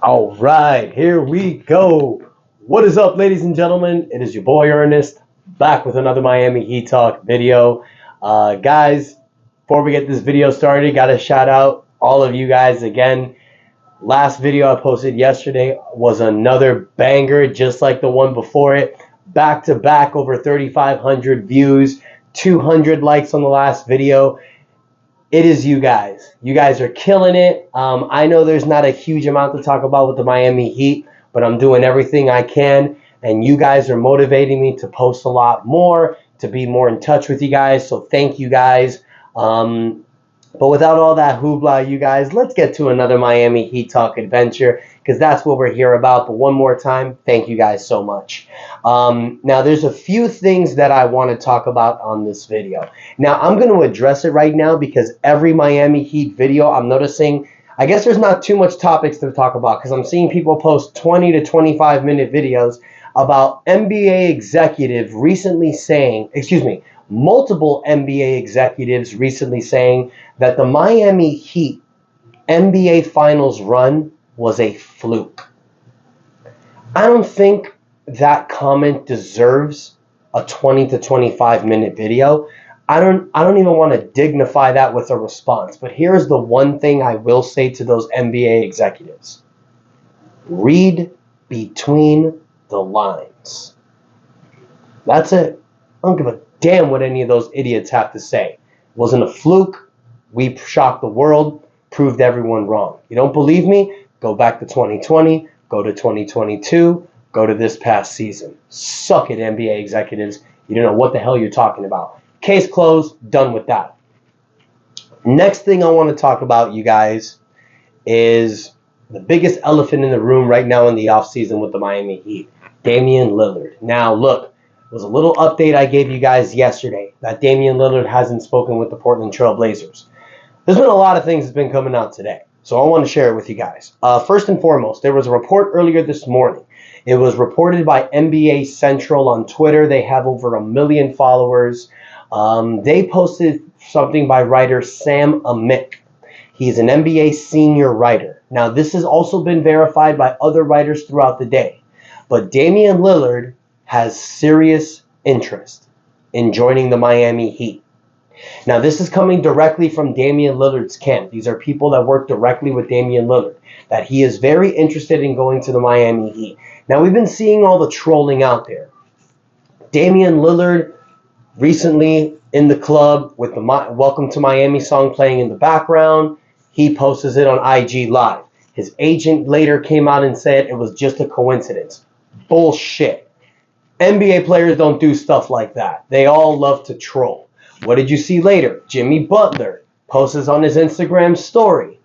All right, here we go. What is up, ladies and gentlemen? It is your boy Ernest, back with another Miami Heat Talk video. Guys, before we get this video started, got to shout out all of you guys again. Last video I posted yesterday was another banger, just like the one before it. Back to back, over 3,500 views, 200 likes on the last video. It is you guys. You guys are killing it. I know there's not a huge amount to talk about with the Miami Heat, but I'm doing everything I can, and you guys are motivating me to post a lot more, to be more in touch with you guys, so thank you guys. But without all that hoopla, you guys, let's get to another Miami Heat Talk adventure, because that's what we're here about. But one more time, thank you guys so much. Now, there's a few things that I want to talk about on this video. Now, I'm going to address it right now because every Miami Heat video, I'm noticing, I guess there's not too much topics to talk about because I'm seeing people post 20 to 25-minute videos about NBA executives recently saying, multiple NBA executives recently saying that the Miami Heat NBA Finals run was a fluke. I don't think that comment deserves a 20 to 25-minute video. I don't even want to dignify that with a response. But here's the one thing I will say to those NBA executives. Read between the lines. That's it. I don't give a damn what any of those idiots have to say. It wasn't a fluke. We shocked the world, proved everyone wrong. You don't believe me? Go back to 2020, go to 2022, go to this past season. Suck it, NBA executives. You don't know what the hell you're talking about. Case closed, done with that. Next thing I want to talk about, you guys, is the biggest elephant in the room right now in the offseason with the Miami Heat, Damian Lillard. Now, look. It was a little update I gave you guys yesterday that Damian Lillard hasn't spoken with the Portland Trail Blazers. There's been a lot of things that's been coming out today, so I want to share it with you guys. First and foremost, there was a report earlier this morning. It was reported by NBA Central on Twitter. They have over 1 million followers. They posted something by writer Sam Amick. He's an NBA senior writer. Now, this has also been verified by other writers throughout the day. But Damian Lillard has serious interest in joining the Miami Heat. Now, this is coming directly from Damian Lillard's camp. These are people that work directly with Damian Lillard, that he is very interested in going to the Miami Heat. Now, we've been seeing all the trolling out there. Damian Lillard recently in the club with the Welcome to Miami song playing in the background. He posted it on IG Live. His agent later came out and said it was just a coincidence. Bullshit. NBA players don't do stuff like that. They all love to troll. What did you see later? Jimmy Butler posts on his Instagram story,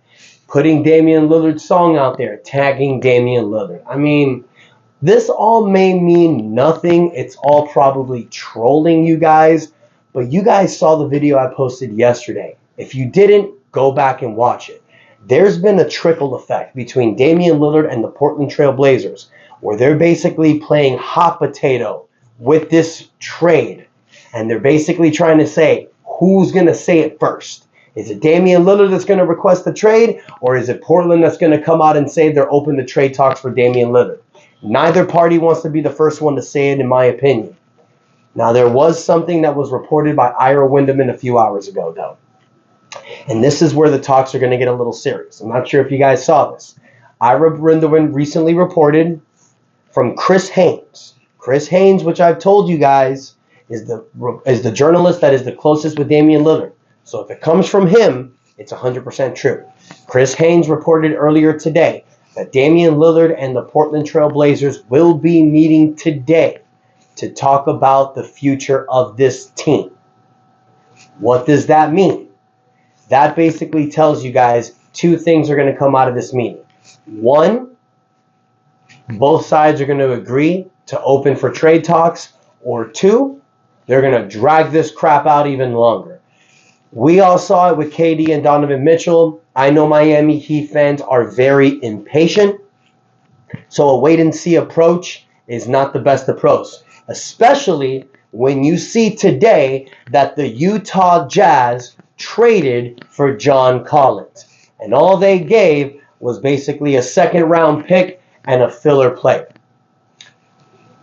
putting Damian Lillard's song out there, tagging Damian Lillard. I mean, this all may mean nothing. It's all probably trolling, you guys. But you guys saw the video I posted yesterday. If you didn't, go back and watch it. There's been a trickle effect between Damian Lillard and the Portland Trail Blazers, where they're basically playing hot potato with this trade. And they're basically trying to say, who's going to say it first? Is it Damian Lillard that's going to request the trade? Or is it Portland that's going to come out and say they're open to trade talks for Damian Lillard? Neither party wants to be the first one to say it, in my opinion. Now, there was something that was reported by Ira Winderman a few hours ago, though. And this is where the talks are going to get a little serious. I'm not sure if you guys saw this. Ira Winderman recently reported from Chris Haynes. Chris Haynes, which I've told you guys, is the journalist that is the closest with Damian Lillard. So if it comes from him, it's 100% true. Chris Haynes reported earlier today that Damian Lillard and the Portland Trail Blazers will be meeting today to talk about the future of this team. What does that mean? That basically tells you guys two things are going to come out of this meeting. One, both sides are going to agree to open for trade talks, or two, they're going to drag this crap out even longer. We all saw it with KD and Donovan Mitchell. I know Miami Heat fans are very impatient, so a wait-and-see approach is not the best approach, especially when you see today that the Utah Jazz traded for John Collins, and all they gave was basically a second-round pick and a filler player.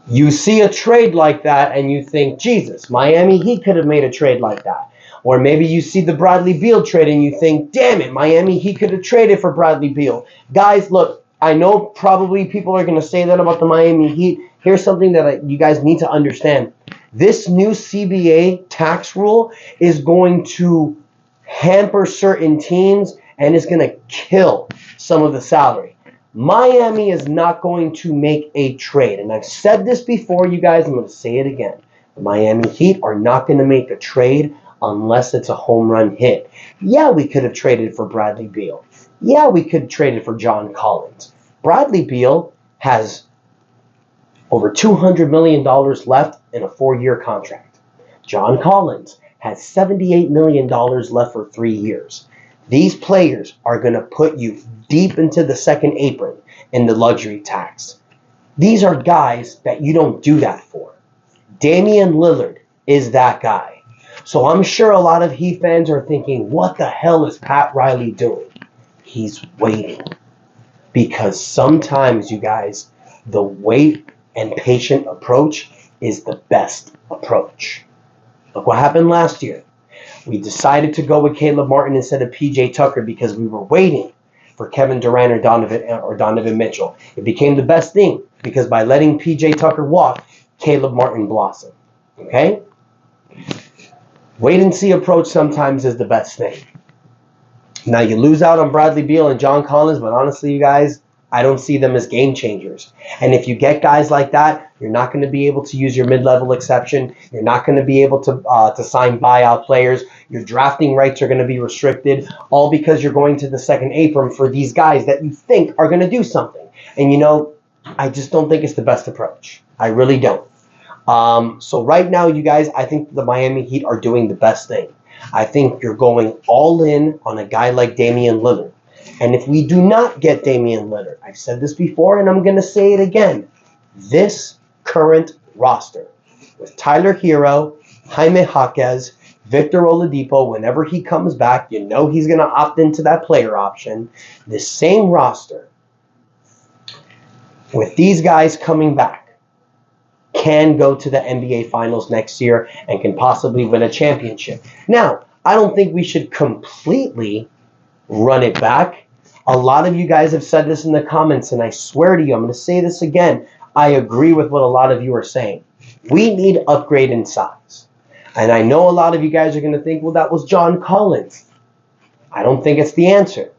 You see a trade like that and you think, Jesus, Miami Heat could have made a trade like that. Or maybe you see the Bradley Beal trade and you think, damn it, Miami Heat could have traded for Bradley Beal. Guys, look, I know probably people are going to say that about the Miami Heat. Here's something that you guys need to understand. This new CBA tax rule is going to hamper certain teams and is going to kill some of the salary. Miami is not going to make a trade. And I've said this before, you guys. I'm going to say it again. The Miami Heat are not going to make a trade unless it's a home run hit. Yeah, we could have traded for Bradley Beal. Yeah, we could have traded for John Collins. Bradley Beal has over $200 million left in a 4-year contract. John Collins has $78 million left for 3 years. These players are going to put you deep into the second apron in the luxury tax. These are guys that you don't do that for. Damian Lillard is that guy. So I'm sure a lot of Heat fans are thinking, what the hell is Pat Riley doing? He's waiting. Because sometimes, you guys, the wait and patient approach is the best approach. Look what happened last year. We decided to go with Caleb Martin instead of PJ Tucker because we were waiting for Kevin Durant or Donovan Mitchell. It became the best thing because by letting PJ Tucker walk, Caleb Martin blossomed. Okay? Wait and see approach sometimes is the best thing. Now you lose out on Bradley Beal and John Collins, but honestly, you guys, I don't see them as game changers. And if you get guys like that, you're not going to be able to use your mid-level exception. You're not going to be able to sign buyout players. Your drafting rights are going to be restricted, all because you're going to the second apron for these guys that you think are going to do something. And you know, I just don't think it's the best approach. I really don't. So right now, you guys, I think the Miami Heat are doing the best thing. I think you're going all in on a guy like Damian Lillard. And if we do not get Damian Lillard, I've said this before and I'm going to say it again, this current roster with Tyler Hero, Jaime Jaquez, Victor Oladipo, whenever he comes back, you know he's going to opt into that player option. The same roster with these guys coming back can go to the NBA Finals next year and can possibly win a championship. Now, I don't think we should completely run it back. A lot of you guys have said this in the comments, and I swear to you, I'm going to say this again. I agree with what a lot of you are saying. We need upgrade in size. And I know a lot of you guys are going to think, well, that was John Collins. I don't think it's the answer.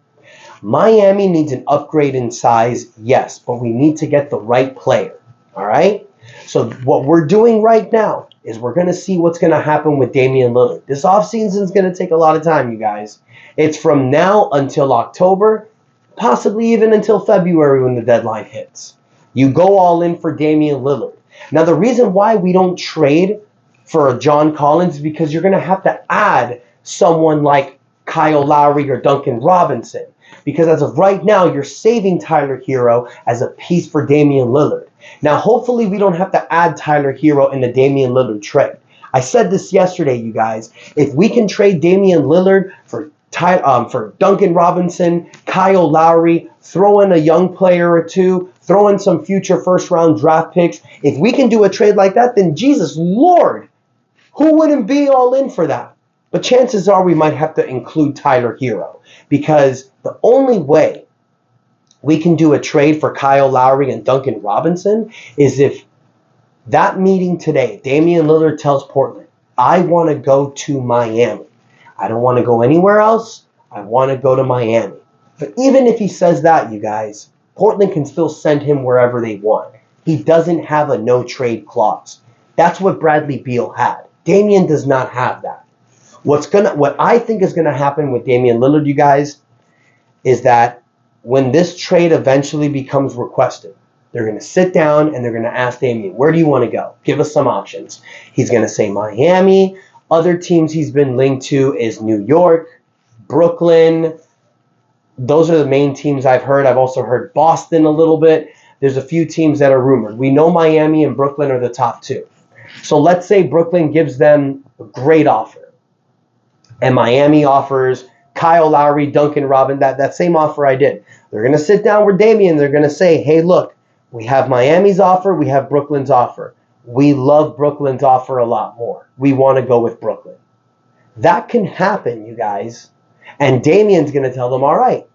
Miami needs an upgrade in size, yes, but we need to get the right player. All right? So what we're doing right now is we're going to see what's going to happen with Damian Lillard. This offseason is going to take a lot of time, you guys. It's from now until October, possibly even until February when the deadline hits. You go all in for Damian Lillard. Now, the reason why we don't trade for John Collins is because you're going to have to add someone like Kyle Lowry or Duncan Robinson. Because as of right now, you're saving Tyler Hero as a piece for Damian Lillard. Now, hopefully we don't have to add Tyler Hero in the Damian Lillard trade. I said this yesterday, you guys. If we can trade Damian Lillard for Duncan Robinson, Kyle Lowry, throw in a young player or two, throw in some future first-round draft picks. If we can do a trade like that, then Jesus Lord, who wouldn't be all in for that? But chances are we might have to include Tyler Hero because the only way we can do a trade for Kyle Lowry and Duncan Robinson is if that meeting today, Damian Lillard tells Portland, I want to go to Miami. I don't want to go anywhere else. I want to go to Miami. But even if he says that, you guys, Portland can still send him wherever they want. He doesn't have a no-trade clause. That's what Bradley Beal had. Damian does not have that. What I think is going to happen with Damian Lillard, you guys, is that when this trade eventually becomes requested, they're going to sit down and they're going to ask Damian, where do you want to go? Give us some options. He's going to say Miami. Other teams he's been linked to is New York, Brooklyn. Those are the main teams I've heard. I've also heard Boston a little bit. There's a few teams that are rumored. We know Miami and Brooklyn are the top two. So let's say Brooklyn gives them a great offer. And Miami offers Kyle Lowry, Duncan Robin, that same offer I did. They're going to sit down with Damian. They're going to say, hey, look, we have Miami's offer. We have Brooklyn's offer. We love Brooklyn's offer a lot more. We want to go with Brooklyn. That can happen, you guys. And Damian's going to tell them, all right,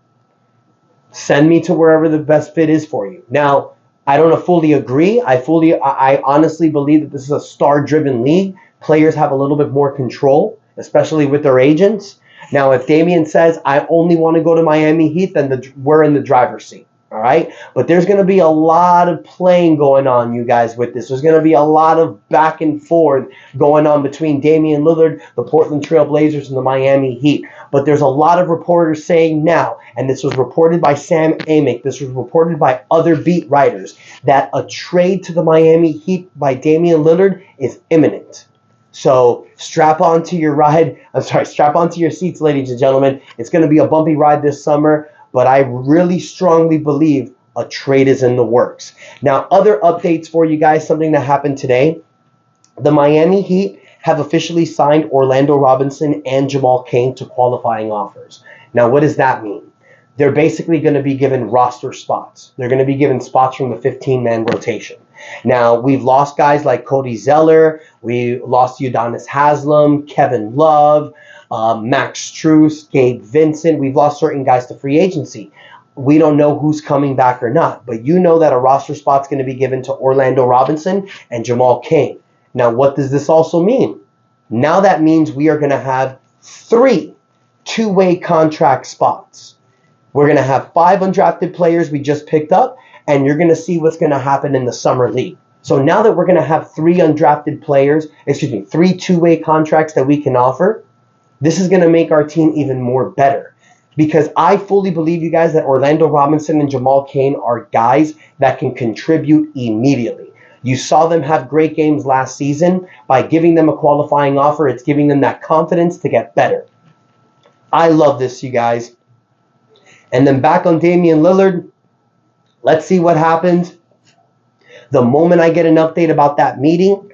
send me to wherever the best fit is for you. Now, I don't fully agree. I honestly believe that this is a star-driven league. Players have a little bit more control, especially with their agents. Now, if Damian says, I only want to go to Miami Heat, then we're in the driver's seat. All right? But there's going to be a lot of playing going on, you guys, with this. There's going to be a lot of back and forth going on between Damian Lillard, the Portland Trail Blazers, and the Miami Heat. But there's a lot of reporters saying now, and this was reported by Sam Amick, this was reported by other beat writers, that a trade to the Miami Heat by Damian Lillard is imminent. So strap onto your seats, ladies and gentlemen. It's going to be a bumpy ride this summer, but I really strongly believe a trade is in the works. Now, other updates for you guys, something that happened today. The Miami Heat have officially signed Orlando Robinson and Jamal Cain to qualifying offers. Now, what does that mean? They're basically going to be given roster spots. They're going to be given spots from the 15-man rotation. Now, we've lost guys like Cody Zeller. We lost Udonis Haslem, Kevin Love, Max Strus, Gabe Vincent. We've lost certain guys to free agency. We don't know who's coming back or not, but you know that a roster spot's going to be given to Orlando Robinson and Jamal Cain. Now, what does this also mean? Now that means we are going to have 3 two-way contract spots. We're going to have 5 undrafted players we just picked up, and you're going to see what's going to happen in the summer league. So now that we're going to have 3 undrafted players, 3 two-way contracts that we can offer, this is going to make our team even more better. Because I fully believe, you guys, that Orlando Robinson and Jamal Cain are guys that can contribute immediately. You saw them have great games last season. By giving them a qualifying offer, it's giving them that confidence to get better. I love this, you guys. And then back on Damian Lillard, let's see what happens. The moment I get an update about that meeting,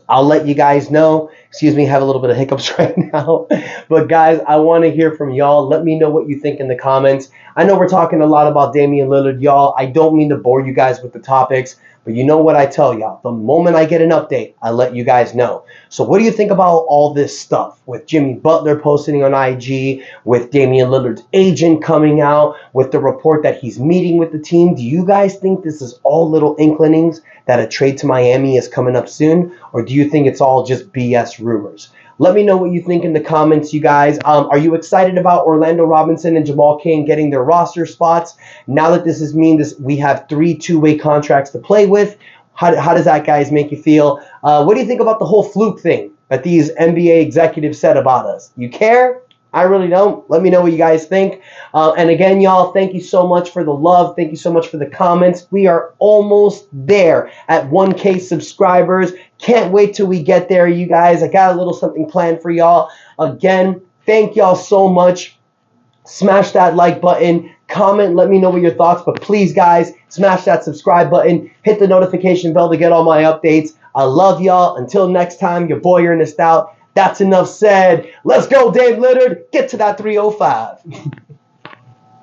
I'll let you guys know. Excuse me, I have a little bit of hiccups right now. But guys, I want to hear from y'all. Let me know what you think in the comments. I know we're talking a lot about Damian Lillard, y'all. I don't mean to bore you guys with the topics, but you know what I tell y'all. The moment I get an update, I let you guys know. So what do you think about all this stuff? With Jimmy Butler posting on IG, with Damian Lillard's agent coming out, with the report that he's meeting with the team. Do you guys think this is all little inclinings that a trade to Miami is coming up soon? Or do you think it's all just BS rumors? Let me know what you think in the comments, you guys. Are you excited about Orlando Robinson and Jamal Cain getting their roster spots? Now that we have 3 two-way contracts to play with, how does that, guys, make you feel? What do you think about the whole fluke thing that these NBA executives said about us? You care? I really don't. Let me know what you guys think. And again, y'all, thank you so much for the love. Thank you so much for the comments. We are almost there at 1K subscribers. Can't wait till we get there, you guys. I got a little something planned for y'all. Again, thank y'all so much. Smash that like button. Comment. Let me know what your thoughts. But please, guys, smash that subscribe button. Hit the notification bell to get all my updates. I love y'all. Until next time, your boy Ernest out. That's enough said. Let's go, Dave Lillard. Get to that 305.